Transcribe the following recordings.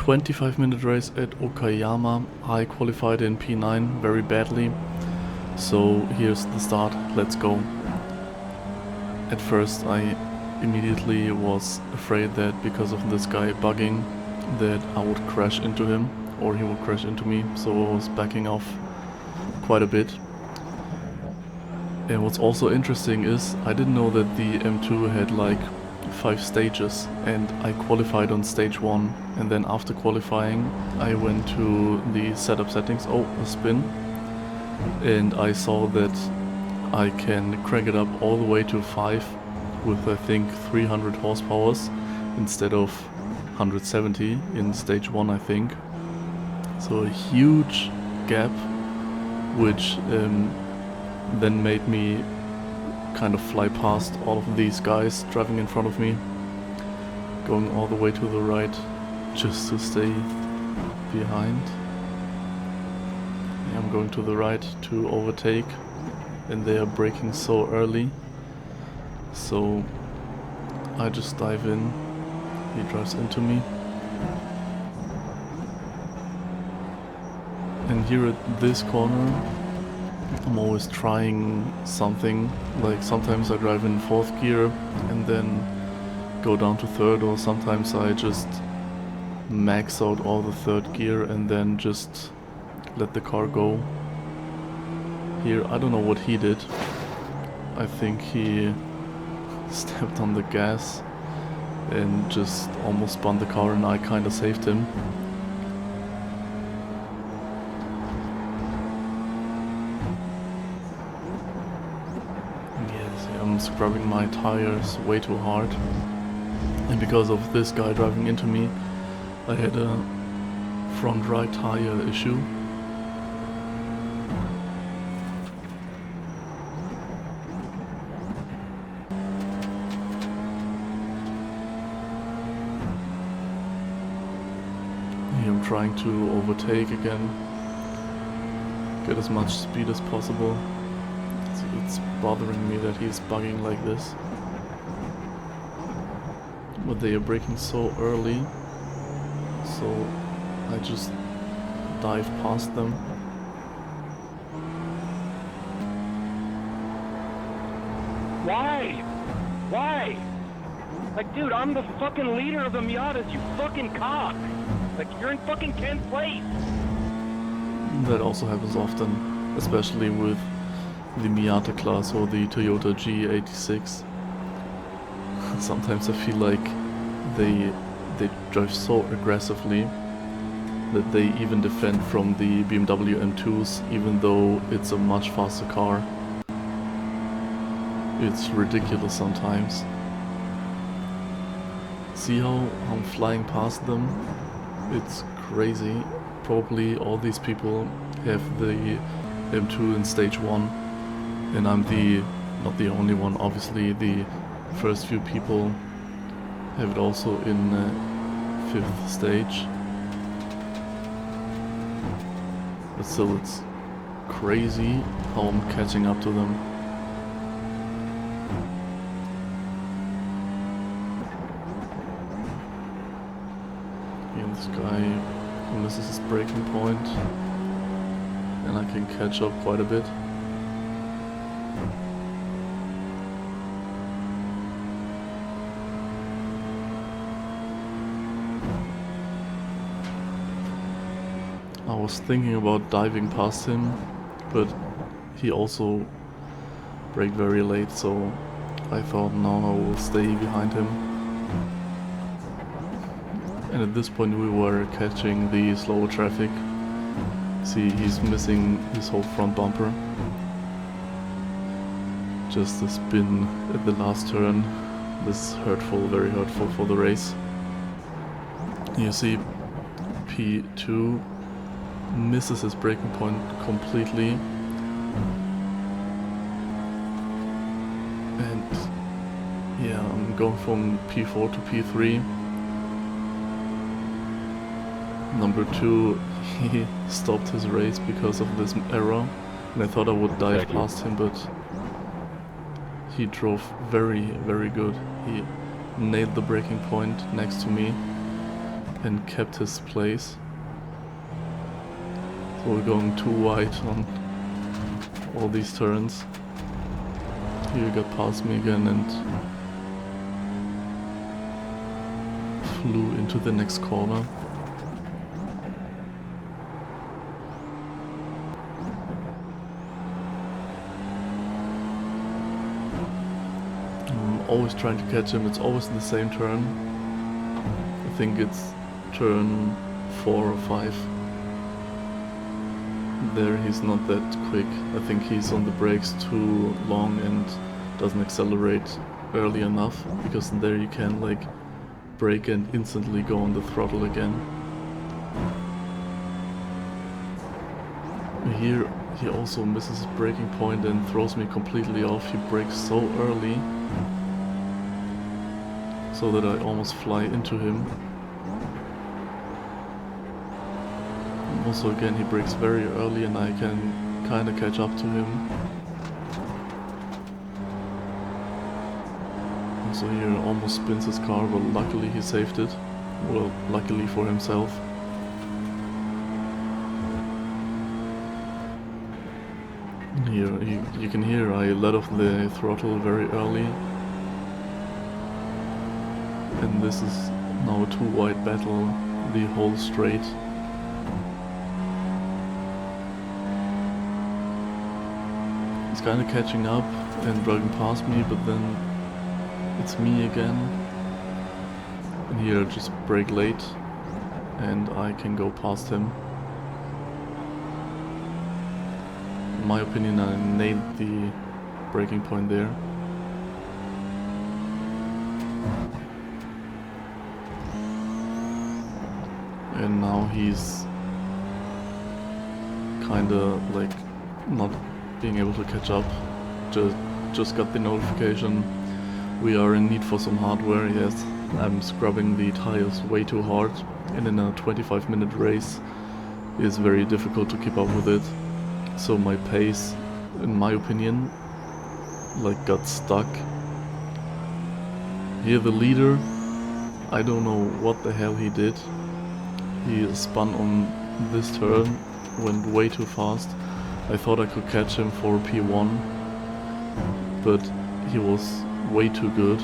25-minute race at Okayama. I qualified in P9 very badly. So here's the start, let's go. At first I immediately was afraid that because of this guy bugging that I would crash into him or he would crash into me, so I was backing off quite a bit. And what's also interesting is I didn't know that the M2 had like 5 stages, and I qualified on stage 1, and then after qualifying I went to the setup settings, a spin, and I saw that I can crank it up all the way to 5 with I think 300 horsepower instead of 170 in stage 1 I think. So a huge gap, which then made me kind of fly past all of these guys driving in front of me, going all the way to the right just to stay behind. I'm going to the right to overtake, and they are braking so early, so I just dive in. He drives into me, and here at this corner I'm always trying something. Like sometimes I drive in 4th gear and then go down to 3rd, or sometimes I just max out all the 3rd gear and then just let the car go. Here I don't know what he did. I think he stepped on the gas and just almost spun the car, and I kinda saved him. I'm scrubbing my tires way too hard, and because of this guy driving into me I had a front right tire issue. Here I'm trying to overtake again, get as much speed as possible. It's bothering me that he's bugging like this, but they are braking so early, so I just dive past them. Why? Why? Like, dude, I'm the fucking leader of the Miatas, you fucking cock! Like, you're in fucking 10th place! That also happens often, especially with the Miata class or the Toyota G86. Sometimes I feel like they drive so aggressively that they even defend from the BMW M2s, even though it's a much faster car. It's ridiculous sometimes. See how I'm flying past them? It's crazy. Probably all these people have the M2 in stage 1. And I'm not the only one, obviously. The first few people have it also in 5th stage. But still, it's crazy how I'm catching up to them. And this guy misses his braking point, and I can catch up quite a bit. I was thinking about diving past him, but he also braked very late, so I thought no, I will stay behind him. And at this point we were catching the slower traffic. See, he's missing his whole front bumper. Just a spin at the last turn. This is hurtful, very hurtful for the race. You see P2 misses his braking point completely, and yeah, I'm going from P4 to P3. Number 2, he stopped his race because of this error, and I thought I would dive past him, but he drove very, very good. He nailed the braking point next to me, and kept his place. So we're going too wide on all these turns. Here he got past me again and flew into the next corner. I'm always trying to catch him, it's always in the same turn. I think it's turn 4 or 5. There he's not that quick. I think he's on the brakes too long and doesn't accelerate early enough, because there you can like brake and instantly go on the throttle again. Here he also misses his braking point and throws me completely off. He brakes so early so that I almost fly into him. Also again he brakes very early and I can kinda catch up to him. Also here almost spins his car, but luckily he saved it. Well, luckily for himself. Here you can hear I let off the throttle very early. And this is now a too wide battle the whole straight. He's kind of catching up and driving past me, but then it's me again. And here I just brake late and I can go past him. In my opinion, I nailed the braking point there. And now he's kinda like not being able to catch up. Just got the notification. We are in need for some hardware. Yes, I'm scrubbing the tires way too hard, and in a 25-minute race it's very difficult to keep up with it. So my pace, in my opinion, like got stuck. Here the leader, I don't know what the hell he did. He spun on this turn, went way too fast. I thought I could catch him for P1, but he was way too good.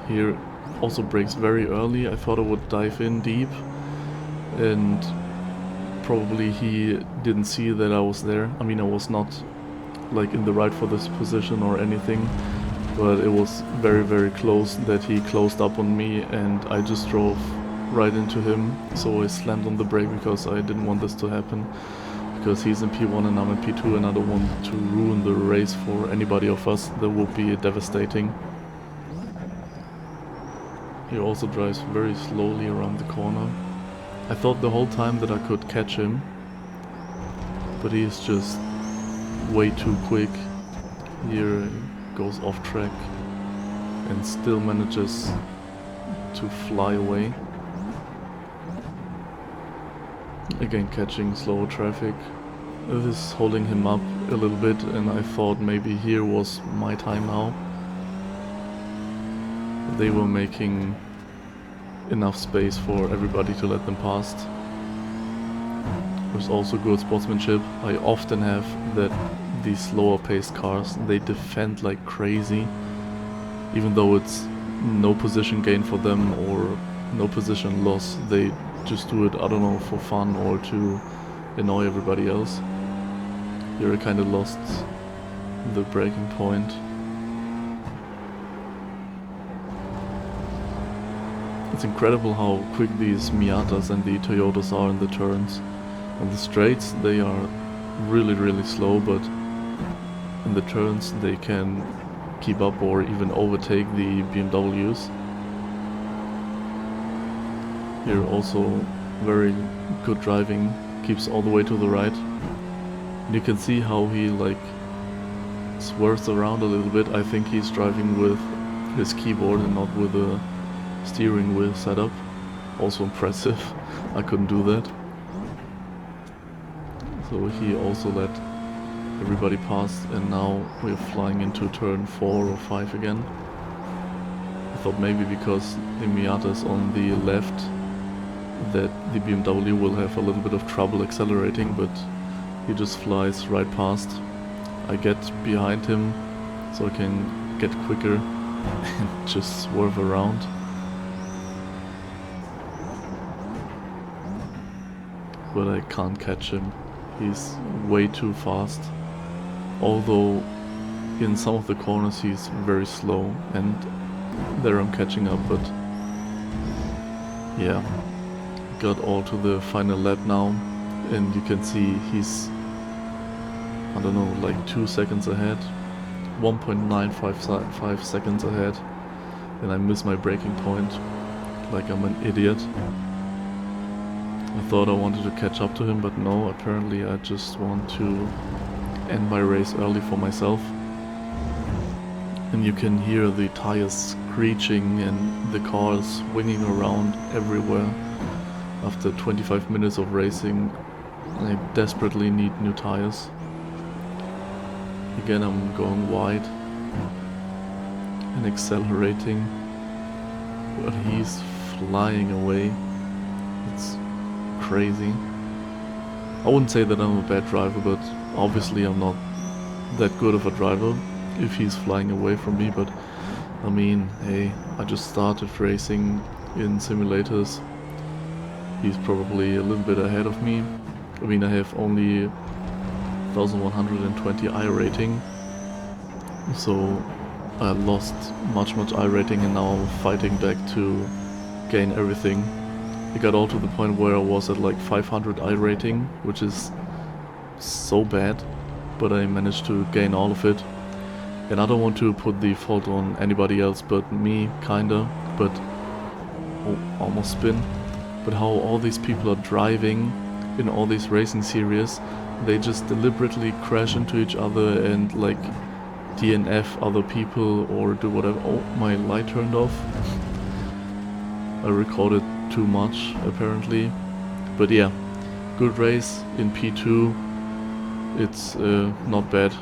Here also brakes very early. I thought I would dive in deep, and probably he didn't see that I was there. I mean, I was not like in the right for this position or anything, but it was very, very close that he closed up on me and I just drove right into him. So I slammed on the brake because I didn't want this to happen, because he's in P1 and I'm in P2 and I don't want to ruin the race for anybody of us. That would be devastating. He also drives very slowly around the corner. I thought the whole time that I could catch him, but he's just way too quick. Here he goes off track and still manages to fly away. Again catching slower traffic. This is holding him up a little bit, and I thought maybe here was my time now. They were making enough space for everybody to let them past. There's also good sportsmanship. I often have that these slower paced cars, they defend like crazy, even though it's no position gain for them or no position loss. They just do it, I don't know, for fun or to annoy everybody else. Here I kind of lost the braking point. It's incredible how quick these Miatas and the Toyotas are in the turns. On the straights they are really, really slow, but in the turns they can keep up or even overtake the BMWs. Here also very good driving, keeps all the way to the right. And you can see how he like swerves around a little bit. I think he's driving with his keyboard and not with a steering wheel setup. Also impressive. I couldn't do that. So he also let everybody pass, and now we're flying into turn 4 or 5 again. I thought maybe because the Miata is on the left that the BMW will have a little bit of trouble accelerating, but he just flies right past. I get behind him so I can get quicker and just swerve around. But I can't catch him. He's way too fast. Although in some of the corners he's very slow, and there I'm catching up, but yeah. Got all to the final lap now, and you can see he's, I don't know, like 2 seconds ahead. 1.955 seconds ahead, and I miss my braking point like I'm an idiot. I thought I wanted to catch up to him, but no, apparently I just want to end my race early for myself. And you can hear the tires screeching and the car swinging around everywhere. After 25 minutes of racing, I desperately need new tires. Again, I'm going wide and accelerating, but he's flying away. It's crazy. I wouldn't say that I'm a bad driver, but obviously I'm not that good of a driver if he's flying away from me. But I mean, hey, I just started racing in simulators. He's probably a little bit ahead of me. I mean, I have only 1120 I rating, so I lost much I rating, and now I'm fighting back to gain everything. It got all to the point where I was at like 500 I rating, which is so bad, but I managed to gain all of it. And I don't want to put the fault on anybody else but me, kinda, but oh, almost spin. But how all these people are driving in all these racing series, they just deliberately crash into each other and like DNF other people or do whatever. Oh, my light turned off. I recorded too much apparently. But yeah, good race in P2. It's not bad.